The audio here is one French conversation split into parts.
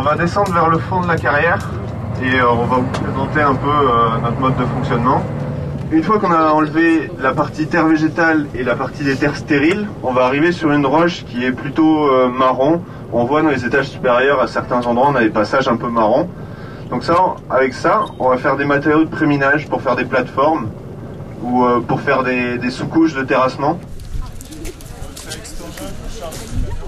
On va descendre vers le fond de la carrière et on va vous présenter un peu notre mode de fonctionnement. Une fois qu'on a enlevé la partie terre végétale et la partie des terres stériles, on va arriver sur une roche qui est plutôt marron. On voit dans les étages supérieurs, à certains endroits, on a des passages un peu marrons. Donc ça, avec ça, on va faire des matériaux de préminage pour faire des plateformes ou pour faire des sous-couches de terrassement.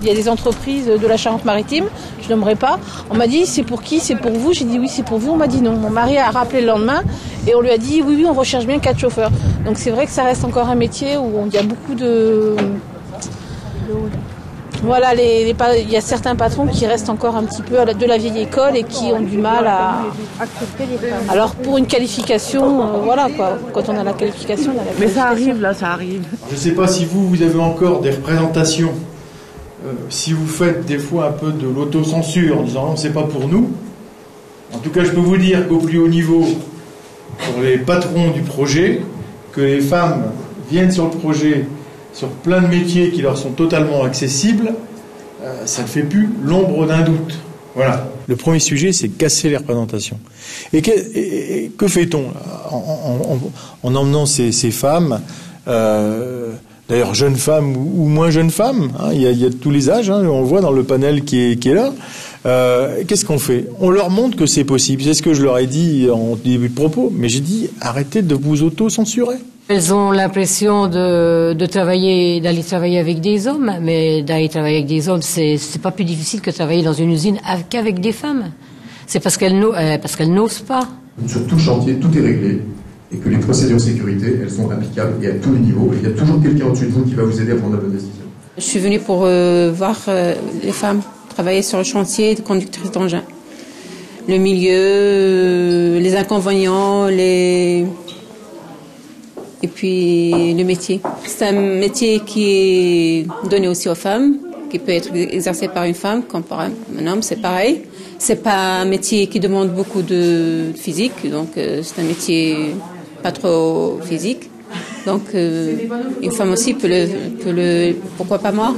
Il y a des entreprises de la Charente-Maritime, je n'aimerais pas. On m'a dit, c'est pour qui? C'est pour vous? J'ai dit oui, c'est pour vous. On m'a dit non. Mon mari a rappelé le lendemain et on lui a dit oui, on recherche bien 4 chauffeurs. Donc c'est vrai que ça reste encore un métier où il y a beaucoup de... Voilà, il y a certains patrons qui restent encore un petit peu de la vieille école et qui ont du mal à accepter les femmes. Alors pour une qualification, voilà quoi, quand on a la qualification, on a la qualification. Mais ça arrive là, ça arrive. Je ne sais pas si vous avez encore des représentations, si vous faites des fois un peu de l'autocensure en disant non, c'est pas pour nous. En tout cas, je peux vous dire qu'au plus haut niveau, pour les patrons du projet, que les femmes viennent sur le projet sur plein de métiers qui leur sont totalement accessibles, ça ne fait plus l'ombre d'un doute. Voilà. Le premier sujet, c'est casser les représentations. Et que fait-on en emmenant ces femmes, d'ailleurs jeunes femmes ou moins jeunes femmes, hein, il y a de tous les âges, hein, on le voit dans le panel qui est là. Qu'est-ce qu'on fait? On leur montre que c'est possible. C'est ce que je leur ai dit en début de propos, mais j'ai dit arrêtez de vous auto-censurer. Elles ont l'impression d'aller travailler avec des hommes, mais d'aller travailler avec des hommes, c'est pas plus difficile que travailler dans une usine qu'avec des femmes. C'est parce qu'elles n'osent pas. Sur tout le chantier, tout est réglé, et que les procédures de sécurité, elles sont applicables et à tous les niveaux. Et il y a toujours quelqu'un au-dessus de vous qui va vous aider à prendre la bonne décision. Je suis venue pour voir les femmes travailler sur le chantier de conductrice d'engin. Le milieu, les inconvénients, et puis le métier. C'est un métier qui est donné aussi aux femmes, qui peut être exercé par une femme comme par un homme, c'est pareil. C'est pas un métier qui demande beaucoup de physique, donc c'est un métier pas trop physique. Donc une femme aussi peut pourquoi pas moi?